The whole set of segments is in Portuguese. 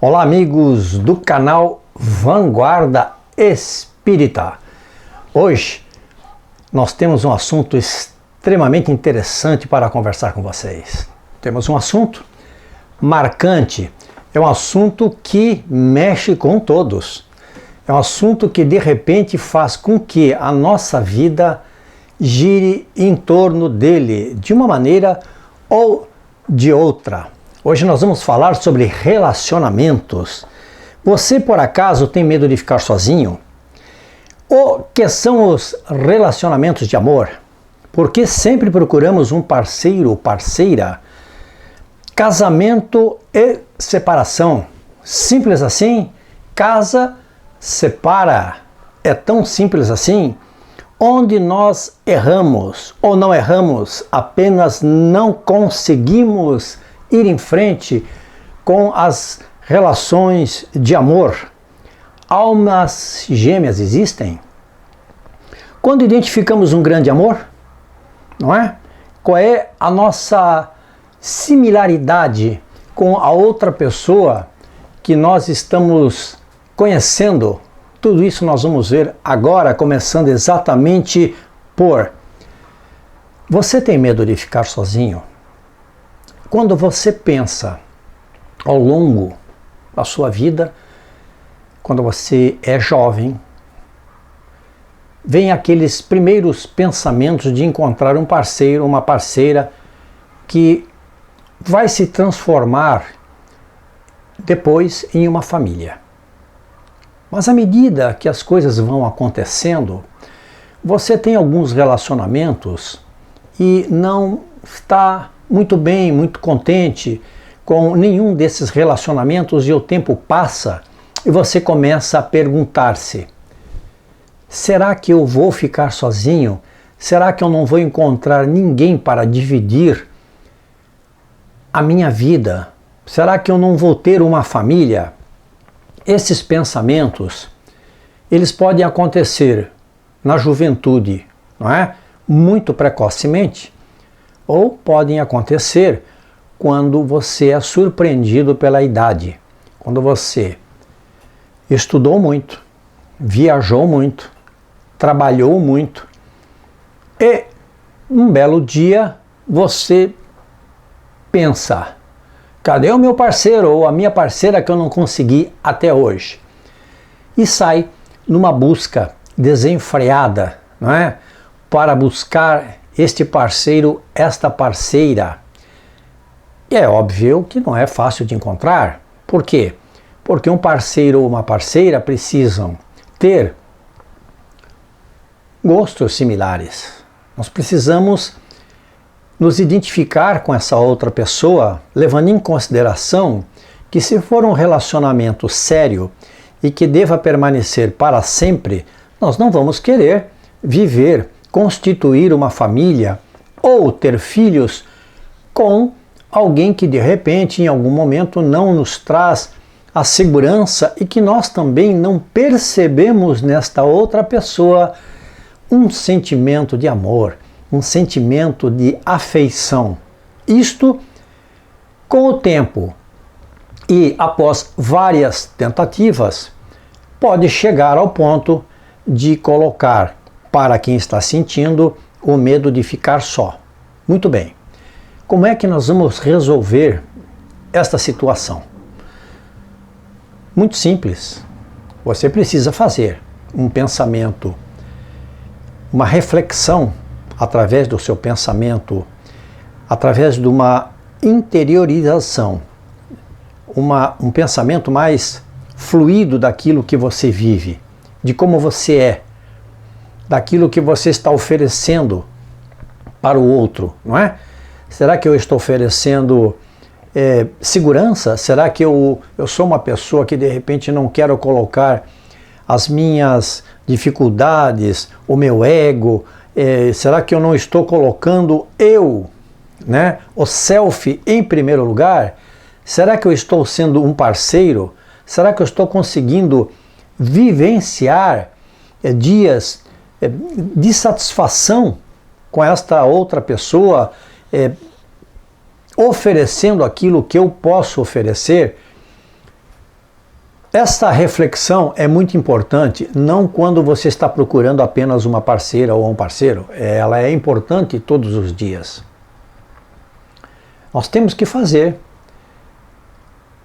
Olá, amigos do canal Vanguarda Espírita. Hoje nós temos um assunto extremamente interessante para conversar com vocês. Temos um assunto marcante, é um assunto que mexe com todos. É um assunto que de repente faz com que a nossa vida gire em torno dele de uma maneira ou de outra. Hoje nós vamos falar sobre relacionamentos. Você, por acaso, tem medo de ficar sozinho? O que são os relacionamentos de amor? Por que sempre procuramos um parceiro ou parceira? Casamento e separação. Simples assim? Casa, separa. É tão simples assim? Onde nós erramos ou não erramos, apenas não conseguimos ir em frente com as relações de amor. Almas gêmeas existem? Quando identificamos um grande amor, não é? Qual é a nossa similaridade com a outra pessoa que nós estamos conhecendo? Tudo isso nós vamos ver agora, começando exatamente por: você tem medo de ficar sozinho? Quando você pensa ao longo da sua vida, quando você é jovem, vem aqueles primeiros pensamentos de encontrar um parceiro, uma parceira que vai se transformar depois em uma família. Mas à medida que as coisas vão acontecendo, você tem alguns relacionamentos e não está muito bem, muito contente com nenhum desses relacionamentos, e o tempo passa e você começa a perguntar-se: será que eu vou ficar sozinho? Será que eu não vou encontrar ninguém para dividir a minha vida? Será que eu não vou ter uma família? Esses pensamentos, eles podem acontecer na juventude, não é? Muito precocemente, ou podem acontecer quando você é surpreendido pela idade, quando você estudou muito, viajou muito, trabalhou muito e um belo dia você pensa: cadê o meu parceiro ou a minha parceira que eu não consegui até hoje? E sai numa busca desenfreada, não é? Para buscar este parceiro, esta parceira. E é óbvio que não é fácil de encontrar. Por quê? Porque um parceiro ou uma parceira precisam ter gostos similares. Nós precisamos nos identificar com essa outra pessoa, levando em consideração que, se for um relacionamento sério e que deva permanecer para sempre, nós não vamos querer viver, constituir uma família ou ter filhos com alguém que de repente em algum momento não nos traz a segurança e que nós também não percebemos nesta outra pessoa um sentimento de amor, um sentimento de afeição. Isto, com o tempo e após várias tentativas, pode chegar ao ponto de colocar para quem está sentindo o medo de ficar só. Muito bem. Como é que nós vamos resolver esta situação? Muito simples. Você precisa fazer um pensamento, uma reflexão através do seu pensamento, através de uma interiorização, um pensamento mais fluido daquilo que você vive, de como você é, daquilo que você está oferecendo para o outro, não é? Será que eu estou oferecendo segurança? Será que eu sou uma pessoa que de repente não quero colocar as minhas dificuldades, o meu ego? Será que eu não estou colocando eu, né, o self em primeiro lugar? Será que eu estou sendo um parceiro? Será que eu estou conseguindo vivenciar dias de satisfação com esta outra pessoa, oferecendo aquilo que eu posso oferecer? Esta reflexão é muito importante, não quando você está procurando apenas uma parceira ou um parceiro, ela é importante todos os dias. Nós temos que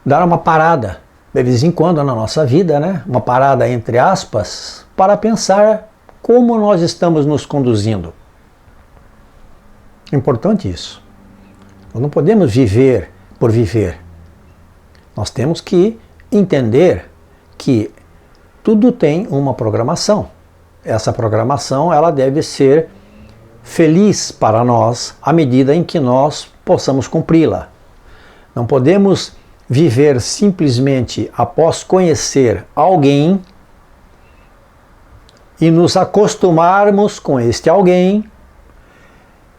dar uma parada, de vez em quando na nossa vida, né? Uma parada entre aspas, para pensar como nós estamos nos conduzindo. Importante isso. Nós não podemos viver por viver. Nós temos que entender que tudo tem uma programação. Essa programação ela deve ser feliz para nós à medida em que nós possamos cumpri-la. Não podemos viver simplesmente após conhecer alguém e nos acostumarmos com este alguém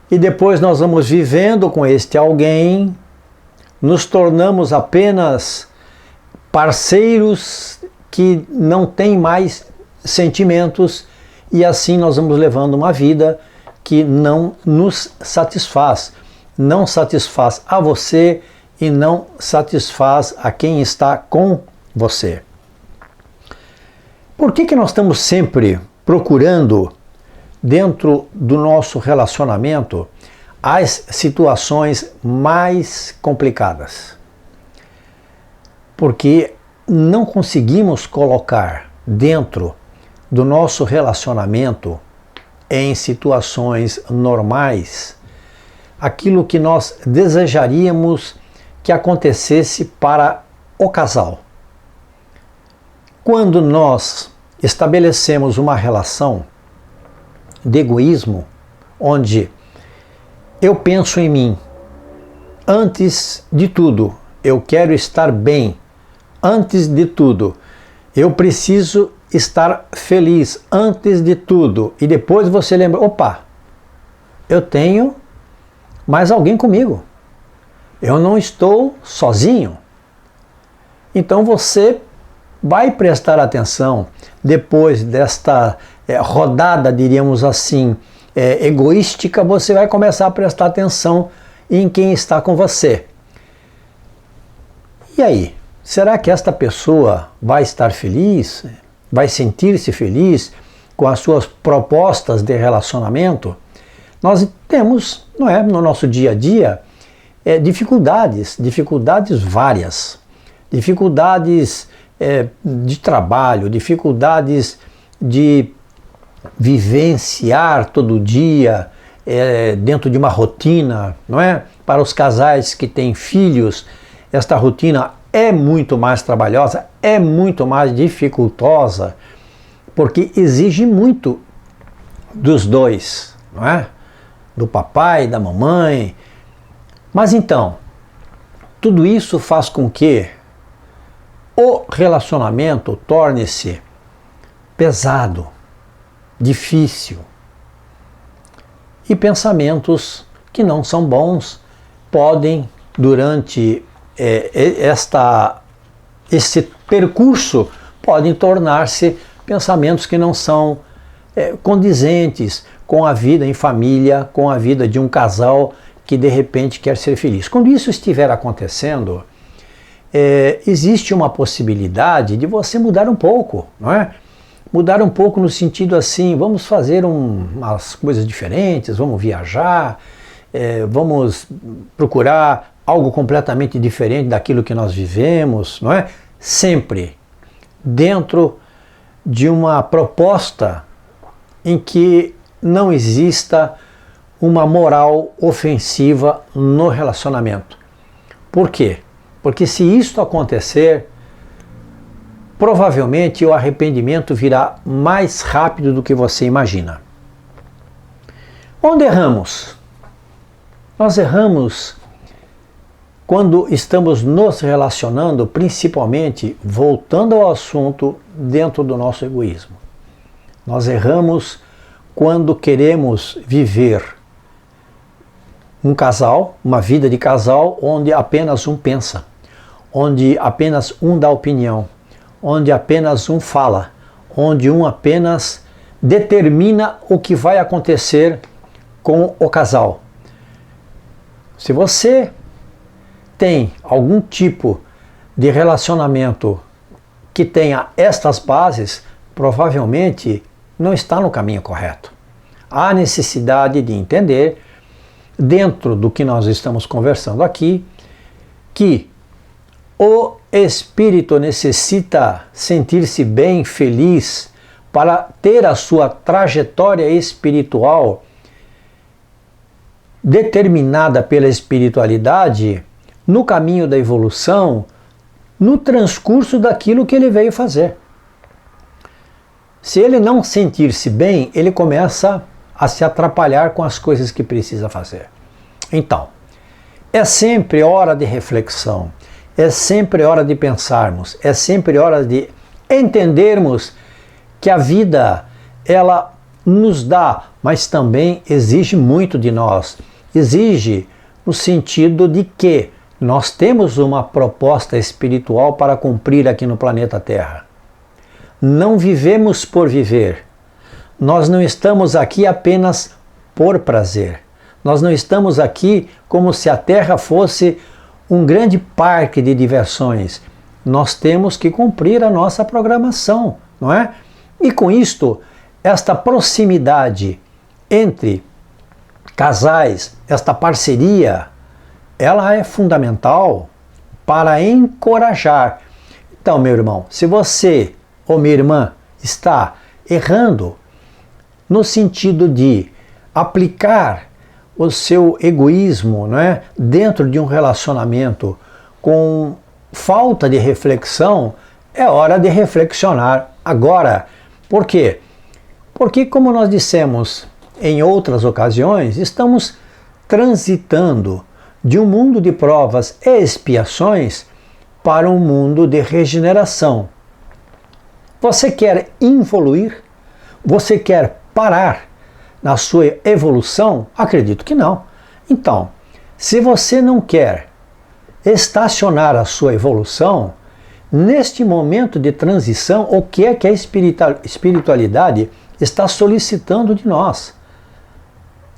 e depois nós vamos vivendo com este alguém, nos tornamos apenas parceiros que não têm mais sentimentos e assim nós vamos levando uma vida que não nos satisfaz. Não satisfaz a você e não satisfaz a quem está com você. Por que nós estamos sempre procurando, dentro do nosso relacionamento, as situações mais complicadas? Porque não conseguimos colocar dentro do nosso relacionamento, em situações normais, aquilo que nós desejaríamos que acontecesse para o casal. Quando nós estabelecemos uma relação de egoísmo, onde eu penso em mim, antes de tudo, eu quero estar bem, antes de tudo, eu preciso estar feliz, antes de tudo, e depois você lembra, opa, eu tenho mais alguém comigo, eu não estou sozinho. Então você vai prestar atenção, depois desta rodada, diríamos assim, egoística, você vai começar a prestar atenção em quem está com você. E aí, será que esta pessoa vai estar feliz? Vai sentir-se feliz com as suas propostas de relacionamento? Nós temos, não é, no nosso dia a dia, dificuldades várias, dificuldades de trabalho, dificuldades de vivenciar todo dia dentro de uma rotina, não é? Para os casais que têm filhos, esta rotina é muito mais trabalhosa, é muito mais dificultosa, porque exige muito dos dois, não é? Do papai, da mamãe. Mas então, tudo isso faz com que o relacionamento torne-se pesado, difícil. E pensamentos que não são bons podem, durante esse percurso, podem tornar-se pensamentos que não são condizentes com a vida em família, com a vida de um casal que de repente quer ser feliz. Quando isso estiver acontecendo, existe uma possibilidade de você mudar um pouco, não é? Mudar um pouco no sentido assim, vamos fazer umas coisas diferentes, vamos viajar, vamos procurar algo completamente diferente daquilo que nós vivemos, não é? Sempre dentro de uma proposta em que não exista uma moral ofensiva no relacionamento. Por quê? Porque se isto acontecer, provavelmente o arrependimento virá mais rápido do que você imagina. Onde erramos? Nós erramos quando estamos nos relacionando, principalmente, voltando ao assunto, dentro do nosso egoísmo. Nós erramos quando queremos viver um casal, uma vida de casal, onde apenas um pensa, onde apenas um dá opinião, onde apenas um fala, onde um apenas determina o que vai acontecer com o casal. Se você tem algum tipo de relacionamento que tenha estas bases provavelmente não está no caminho correto. Há necessidade de entender, dentro do que nós estamos conversando aqui, que o espírito necessita sentir-se bem, feliz, para ter a sua trajetória espiritual determinada pela espiritualidade no caminho da evolução, no transcurso daquilo que ele veio fazer. Se ele não sentir-se bem, ele começa a se atrapalhar com as coisas que precisa fazer. Então, é sempre hora de reflexão, é sempre hora de pensarmos, é sempre hora de entendermos que a vida, ela nos dá, mas também exige muito de nós. Exige no sentido de que nós temos uma proposta espiritual para cumprir aqui no planeta Terra. Não vivemos por viver. Nós não estamos aqui apenas por prazer. Nós não estamos aqui como se a Terra fosse um grande parque de diversões. Nós temos que cumprir a nossa programação, não é? E com isto, esta proximidade entre casais, esta parceria, ela é fundamental para encorajar. Então, meu irmão, se você ou minha irmã está errando no sentido de aplicar o seu egoísmo, não é, dentro de um relacionamento com falta de reflexão, é hora de reflexionar agora. Por quê? Porque, como nós dissemos em outras ocasiões, estamos transitando de um mundo de provas e expiações para um mundo de regeneração. Você quer evoluir? Você quer parar na sua evolução? Acredito que não. Então, se você não quer estacionar a sua evolução, neste momento de transição, o que é que a espiritualidade está solicitando de nós?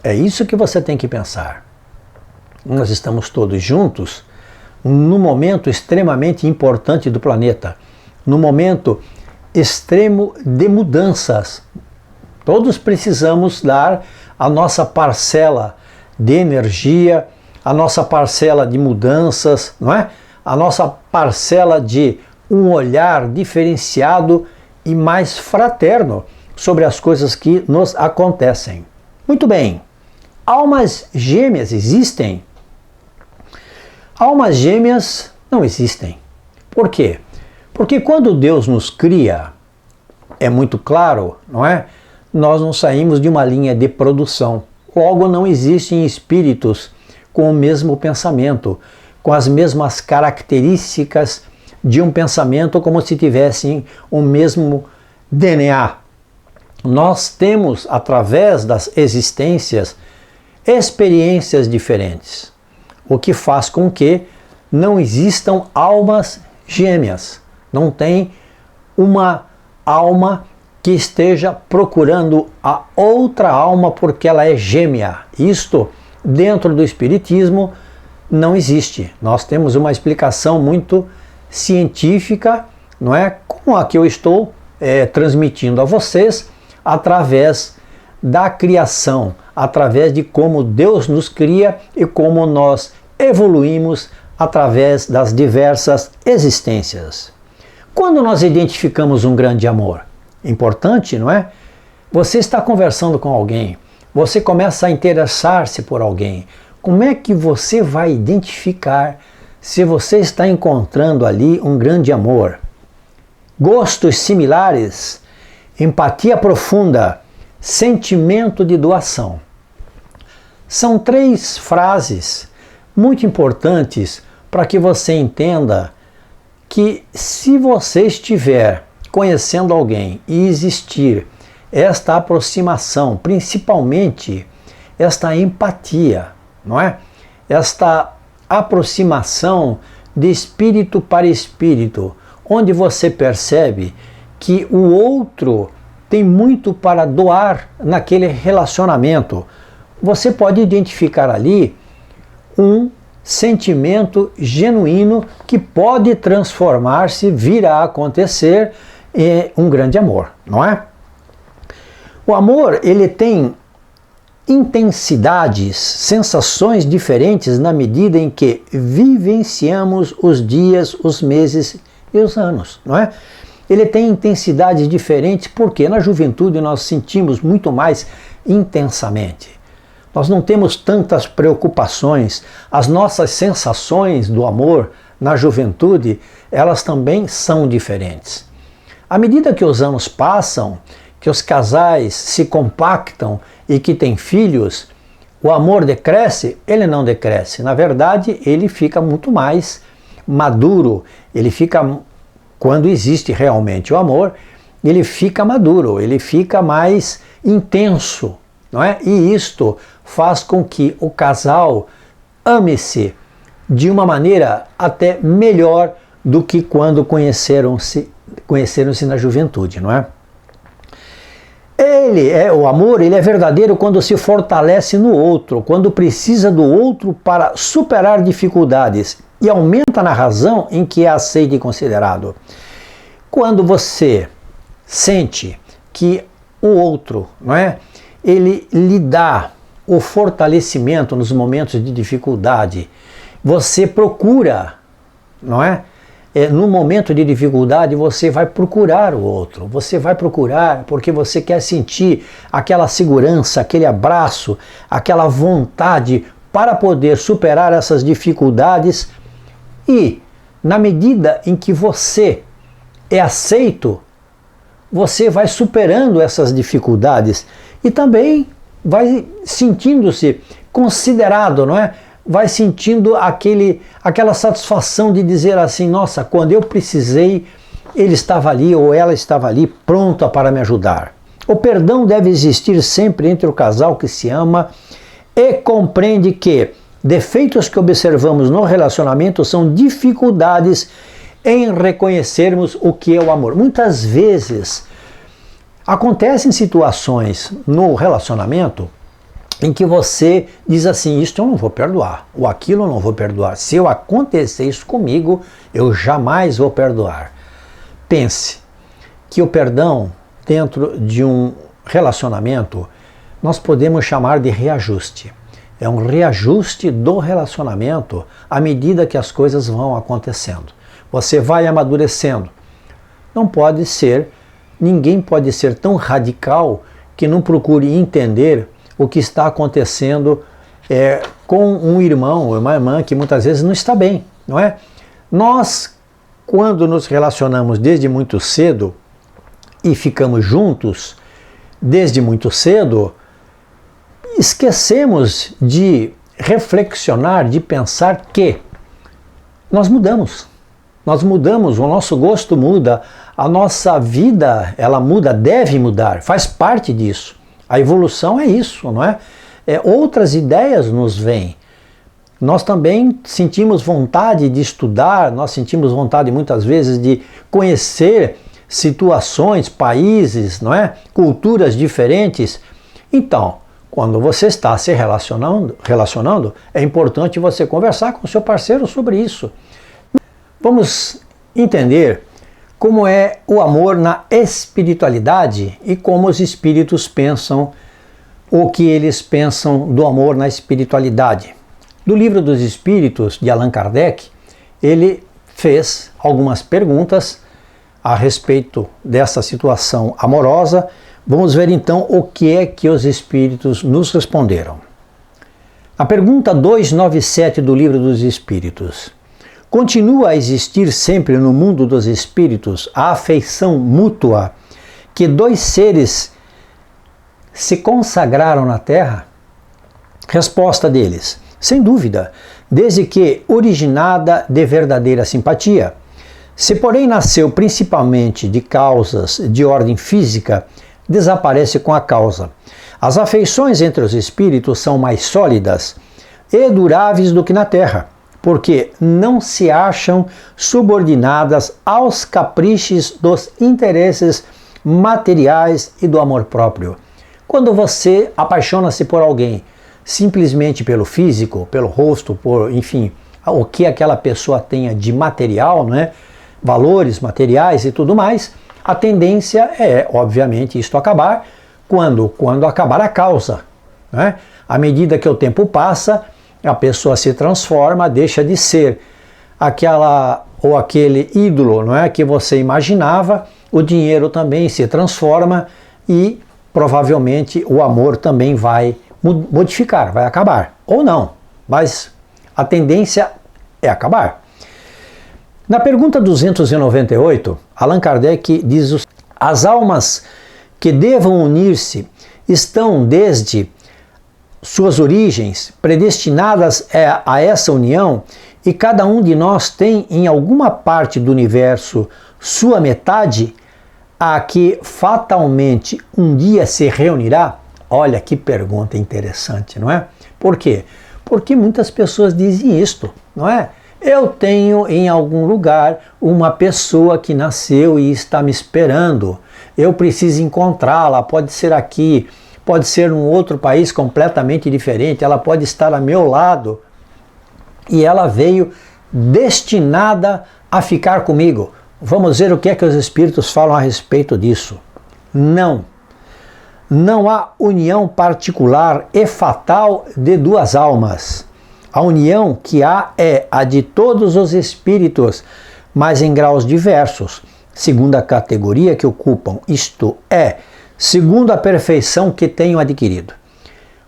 É isso que você tem que pensar. Nós estamos todos juntos num momento extremamente importante do planeta, num momento extremo de mudanças. Todos precisamos dar a nossa parcela de energia, a nossa parcela de mudanças, não é? A nossa parcela de um olhar diferenciado e mais fraterno sobre as coisas que nos acontecem. Muito bem, almas gêmeas existem? Almas gêmeas não existem. Por quê? Porque quando Deus nos cria, é muito claro, não é? Nós não saímos de uma linha de produção. Logo, não existem espíritos com o mesmo pensamento, com as mesmas características de um pensamento, como se tivessem o mesmo DNA. Nós temos, através das existências, experiências diferentes, o que faz com que não existam almas gêmeas. Não tem uma alma que esteja procurando a outra alma porque ela é gêmea. Isto, dentro do Espiritismo, não existe. Nós temos uma explicação muito científica, não é? Como a que eu estou transmitindo a vocês, através da criação, através de como Deus nos cria e como nós evoluímos através das diversas existências. Quando nós identificamos um grande amor, importante, não é? Você está conversando com alguém, você começa a interessar-se por alguém. Como é que você vai identificar se você está encontrando ali um grande amor? Gostos similares, empatia profunda, sentimento de doação. São 3 frases muito importantes para que você entenda que se você estiver conhecendo alguém e existir esta aproximação, principalmente esta empatia, não é? Esta aproximação de espírito para espírito, onde você percebe que o outro tem muito para doar naquele relacionamento. Você pode identificar ali um sentimento genuíno que pode transformar-se, vir a acontecer em um grande amor, não é? O amor, ele tem intensidades, sensações diferentes na medida em que vivenciamos os dias, os meses e os anos, não é? Ele tem intensidades diferentes porque na juventude nós sentimos muito mais intensamente. Nós não temos tantas preocupações. As nossas sensações do amor na juventude, elas também são diferentes. À medida que os anos passam, que os casais se compactam e que têm filhos, o amor decresce? Ele não decresce. Na verdade, ele fica muito mais maduro. Ele fica, quando existe realmente o amor, ele fica maduro, ele fica mais intenso, não é? E isto faz com que o casal ame-se de uma maneira até melhor do que quando conheceram-se na juventude, não é? O amor, ele é verdadeiro quando se fortalece no outro, quando precisa do outro para superar dificuldades e aumenta na razão em que é aceito e considerado. Quando você sente que o outro, não é, ele lhe dá o fortalecimento nos momentos de dificuldade, você procura, não é? No momento de dificuldade você vai procurar o outro, você vai procurar porque você quer sentir aquela segurança, aquele abraço, aquela vontade para poder superar essas dificuldades e, na medida em que você é aceito, você vai superando essas dificuldades e também vai sentindo-se considerado, não é? Vai sentindo aquela satisfação de dizer assim, nossa, quando eu precisei, ele estava ali ou ela estava ali pronta para me ajudar. O perdão deve existir sempre entre o casal que se ama e compreende que defeitos que observamos no relacionamento são dificuldades em reconhecermos o que é o amor. Muitas vezes acontecem situações no relacionamento em que você diz assim, isto eu não vou perdoar, ou aquilo eu não vou perdoar. Se eu acontecer isso comigo, eu jamais vou perdoar. Pense que o perdão dentro de um relacionamento nós podemos chamar de reajuste. É um reajuste do relacionamento à medida que as coisas vão acontecendo. Você vai amadurecendo. Não pode ser, ninguém pode ser tão radical que não procure entender o que está acontecendo com um irmão ou uma irmã que muitas vezes não está bem, não é? Nós, quando nos relacionamos desde muito cedo e ficamos juntos desde muito cedo, esquecemos de reflexionar, de pensar que nós mudamos. Nós mudamos, o nosso gosto muda, a nossa vida, ela muda, deve mudar, faz parte disso. A evolução é isso, não é? Outras ideias nos vêm. Nós também sentimos vontade de estudar, nós sentimos vontade muitas vezes de conhecer situações, países, não é? Culturas diferentes. Então, quando você está se relacionando, é importante você conversar com o seu parceiro sobre isso. Vamos entender como é o amor na espiritualidade e como os espíritos pensam, o que eles pensam do amor na espiritualidade. Do Livro dos Espíritos, de Allan Kardec, ele fez algumas perguntas a respeito dessa situação amorosa. Vamos ver então o que é que os espíritos nos responderam. A pergunta 297 do Livro dos Espíritos. Continua a existir sempre no mundo dos espíritos a afeição mútua que dois seres se consagraram na Terra? Resposta deles: sem dúvida, desde que originada de verdadeira simpatia. Se, porém, nasceu principalmente de causas de ordem física, desaparece com a causa. As afeições entre os espíritos são mais sólidas e duráveis do que na Terra, porque não se acham subordinadas aos caprichos dos interesses materiais e do amor próprio. Quando você apaixona-se por alguém, simplesmente pelo físico, pelo rosto, enfim, o que aquela pessoa tenha de material, né, valores materiais e tudo mais, a tendência é, obviamente, isto acabar quando acabar a causa, né? À medida que o tempo passa, a pessoa se transforma, deixa de ser aquela ou aquele ídolo, não é, que você imaginava, o dinheiro também se transforma e provavelmente o amor também vai modificar, vai acabar, ou não, mas a tendência é acabar. Na pergunta 298, Allan Kardec diz: as almas que devam unir-se estão desde suas origens predestinadas a essa união, e cada um de nós tem em alguma parte do universo sua metade a que fatalmente um dia se reunirá? Olha que pergunta interessante, não é? Por quê? Porque muitas pessoas dizem isto, não é? Eu tenho em algum lugar uma pessoa que nasceu e está me esperando. Eu preciso encontrá-la, pode ser aqui, pode ser num outro país completamente diferente, ela pode estar a meu lado e ela veio destinada a ficar comigo. Vamos ver o que é que os espíritos falam a respeito disso. Não. Não há união particular e fatal de duas almas. A união que há é a de todos os espíritos, mas em graus diversos, segundo a categoria que ocupam, isto é, segundo a perfeição que tenham adquirido.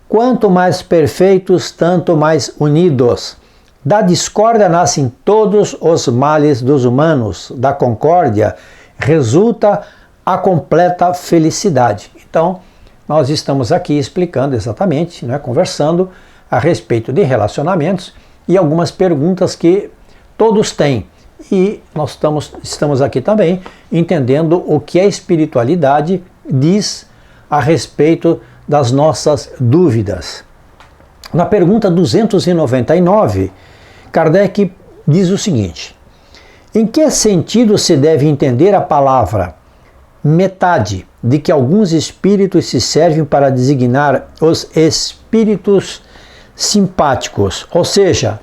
Quanto mais perfeitos, tanto mais unidos. Da discórdia nascem todos os males dos humanos, da concórdia resulta a completa felicidade. Então, nós estamos aqui explicando exatamente, né, conversando a respeito de relacionamentos e algumas perguntas que todos têm. E nós estamos aqui também entendendo o que a espiritualidade diz a respeito das nossas dúvidas. Na pergunta 299, Kardec diz o seguinte: em que sentido se deve entender a palavra metade, de que alguns espíritos se servem para designar os espíritos simpáticos? Ou seja,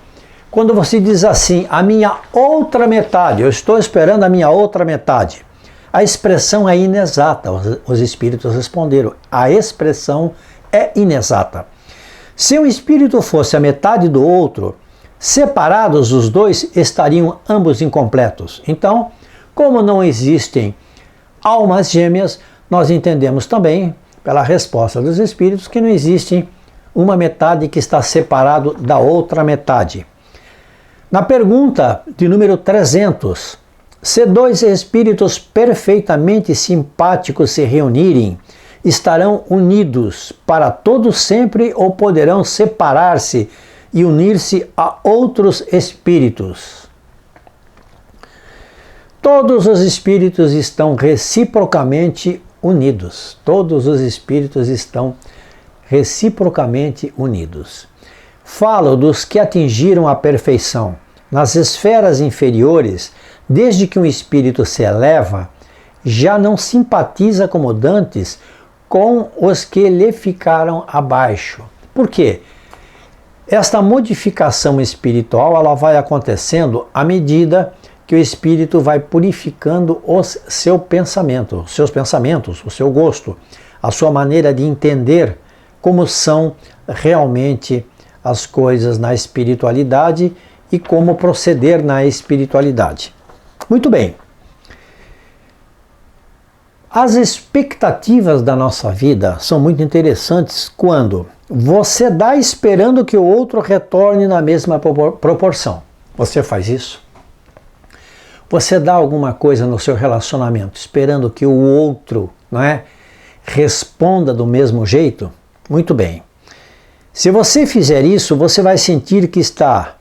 quando você diz assim, a minha outra metade, eu estou esperando a minha outra metade, a expressão é inexata. Os espíritos responderam, a expressão é inexata. Se um espírito fosse a metade do outro, separados os dois estariam ambos incompletos. Então, como não existem almas gêmeas, nós entendemos também, pela resposta dos espíritos, que não existe uma metade que está separado da outra metade. Na pergunta de número 300, se dois espíritos perfeitamente simpáticos se reunirem, estarão unidos para todo sempre ou poderão separar-se e unir-se a outros espíritos? Todos os espíritos estão reciprocamente unidos. Todos os espíritos estão reciprocamente unidos. Falo dos que atingiram a perfeição. Nas esferas inferiores, desde que um espírito se eleva, já não simpatiza como dantes com os que lhe ficaram abaixo. Por quê? Esta modificação espiritual ela vai acontecendo à medida que o espírito vai purificando os seus pensamentos, o seu gosto, a sua maneira de entender como são realmente as coisas na espiritualidade e como proceder na espiritualidade. Muito bem. As expectativas da nossa vida são muito interessantes quando você dá esperando que o outro retorne na mesma proporção. Você faz isso? Você dá alguma coisa no seu relacionamento esperando que o outro, não é, responda do mesmo jeito? Muito bem. Se você fizer isso, você vai sentir que está,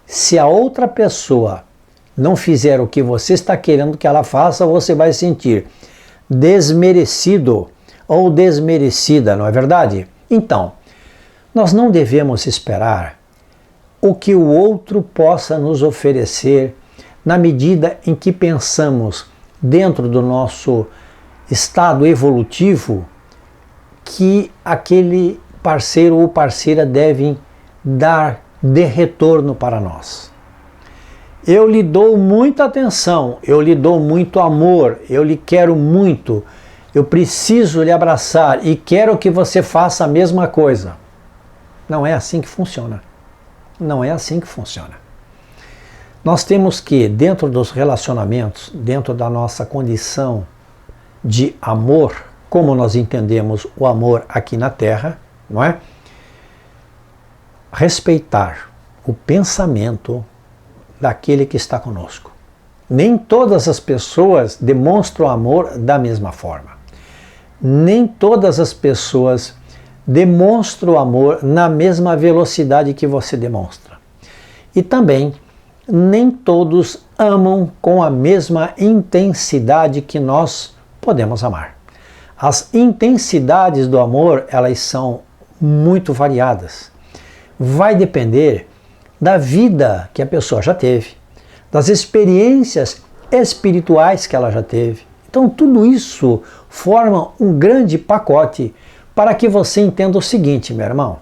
se a outra pessoa não fizer o que você está querendo que ela faça, você vai sentir desmerecido ou desmerecida, não é verdade? Então, nós não devemos esperar o que o outro possa nos oferecer na medida em que pensamos dentro do nosso estado evolutivo que aquele parceiro ou parceira devem dar de retorno para nós. eu lhe dou muita atenção, eu lhe dou muito amor, eu lhe quero muito, eu preciso lhe abraçar e quero que você faça a mesma coisa. Não é assim que funciona. Não é assim que funciona. Nós temos que, dentro dos relacionamentos, dentro da nossa condição de amor, como nós entendemos o amor aqui na Terra, não é? Respeitar o pensamento daquele que está conosco. Nem todas as pessoas demonstram amor da mesma forma. Nem todas as pessoas demonstram amor na mesma velocidade que você demonstra. E também, nem todos amam com a mesma intensidade que nós podemos amar. As intensidades do amor, elas são muito variadas. Vai depender da vida que a pessoa já teve, das experiências espirituais que ela já teve. Então tudo isso forma um grande pacote para que você entenda o seguinte, meu irmão.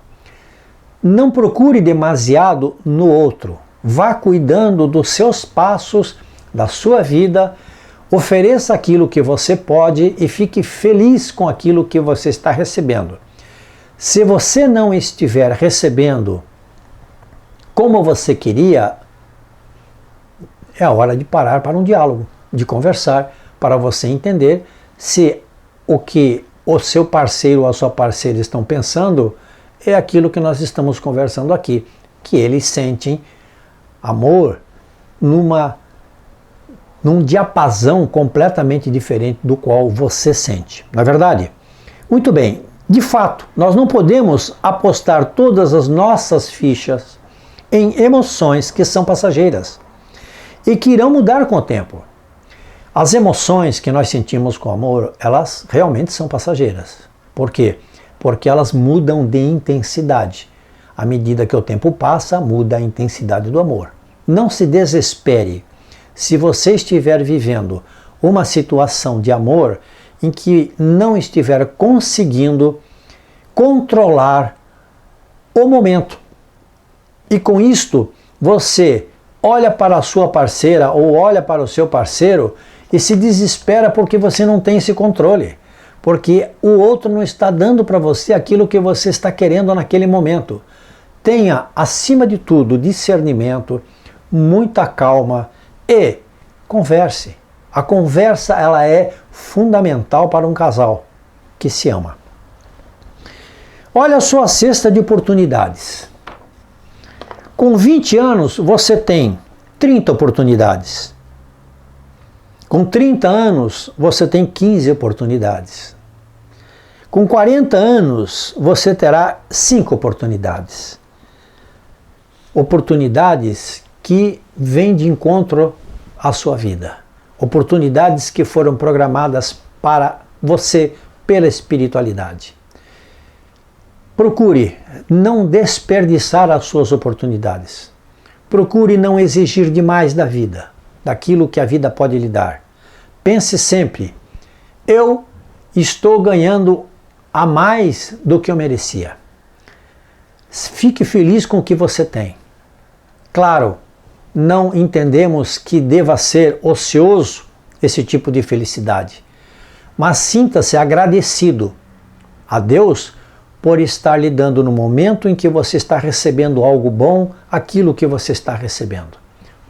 Não procure demasiado no outro. Vá cuidando dos seus passos, da sua vida, ofereça aquilo que você pode e fique feliz com aquilo que você está recebendo. Se você não estiver recebendo como você queria, é a hora de parar para um diálogo, de conversar, para você entender se o que o seu parceiro ou a sua parceira estão pensando é aquilo que nós estamos conversando aqui, que eles sentem amor num diapasão completamente diferente do qual você sente. Não é verdade? Muito bem, de fato, nós não podemos apostar todas as nossas fichas em emoções que são passageiras e que irão mudar com o tempo. As emoções que nós sentimos com amor, elas realmente são passageiras. Por quê? Porque elas mudam de intensidade. À medida que o tempo passa, muda a intensidade do amor. Não se desespere se você estiver vivendo uma situação de amor em que não estiver conseguindo controlar o momento. E com isto, você olha para a sua parceira ou olha para o seu parceiro e se desespera porque você não tem esse controle. Porque o outro não está dando para você aquilo que você está querendo naquele momento. Tenha, acima de tudo, discernimento, muita calma e converse. A conversa, ela é fundamental para um casal que se ama. Olha a sua cesta de oportunidades. Com 20 anos, você tem 30 oportunidades. Com 30 anos, você tem 15 oportunidades. Com 40 anos, você terá 5 oportunidades. Oportunidades que vêm de encontro à sua vida. Oportunidades que foram programadas para você pela espiritualidade. Procure não desperdiçar as suas oportunidades. Procure não exigir demais da vida, daquilo que a vida pode lhe dar. Pense sempre, eu estou ganhando a mais do que eu merecia. Fique feliz com o que você tem. Claro, não entendemos que deva ser ocioso esse tipo de felicidade, mas sinta-se agradecido a Deus por estar lhe dando no momento em que você está recebendo algo bom, aquilo que você está recebendo.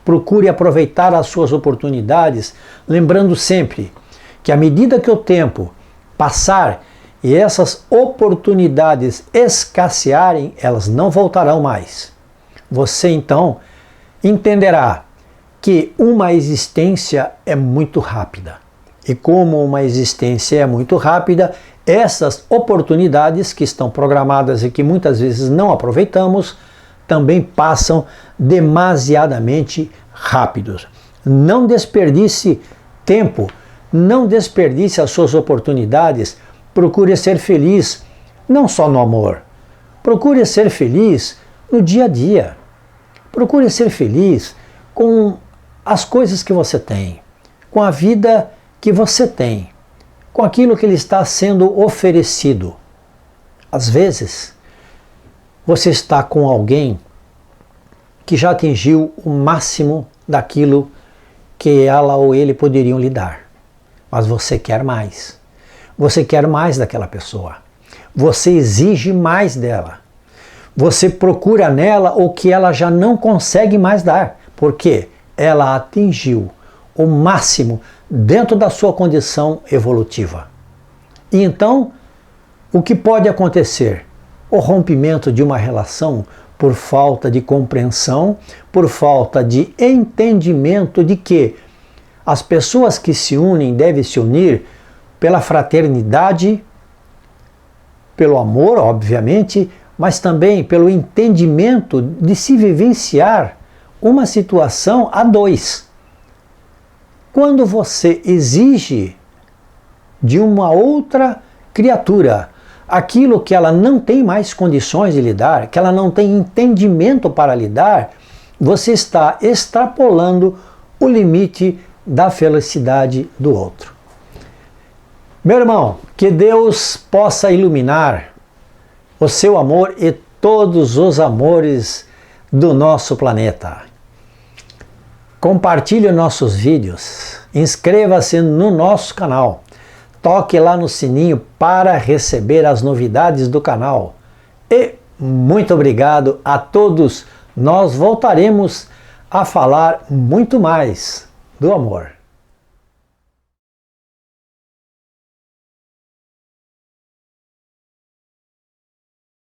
Procure aproveitar as suas oportunidades, lembrando sempre que à medida que o tempo passar e essas oportunidades escassearem, elas não voltarão mais. Você então entenderá que uma existência é muito rápida. E como uma existência é muito rápida, essas oportunidades que estão programadas e que muitas vezes não aproveitamos, também passam demasiadamente rápidos. Não desperdice tempo, não desperdice as suas oportunidades, procure ser feliz, não só no amor, procure ser feliz no dia a dia, procure ser feliz com as coisas que você tem, com a vida que você tem, com aquilo que lhe está sendo oferecido. Às vezes, você está com alguém que já atingiu o máximo daquilo que ela ou ele poderiam lhe dar. Mas você quer mais. Você quer mais daquela pessoa. Você exige mais dela. Você procura nela o que ela já não consegue mais dar, porque ela atingiu o máximo dentro da sua condição evolutiva. E então, o que pode acontecer? O rompimento de uma relação por falta de compreensão, por falta de entendimento de que as pessoas que se unem devem se unir pela fraternidade, pelo amor, obviamente, mas também pelo entendimento de se vivenciar uma situação a dois. Quando você exige de uma outra criatura aquilo que ela não tem mais condições de lhe dar, que ela não tem entendimento para lhe dar, você está extrapolando o limite da felicidade do outro. Meu irmão, que Deus possa iluminar o seu amor e todos os amores do nosso planeta. Compartilhe nossos vídeos, inscreva-se no nosso canal, toque lá no sininho para receber as novidades do canal. E muito obrigado a todos, nós voltaremos a falar muito mais do amor.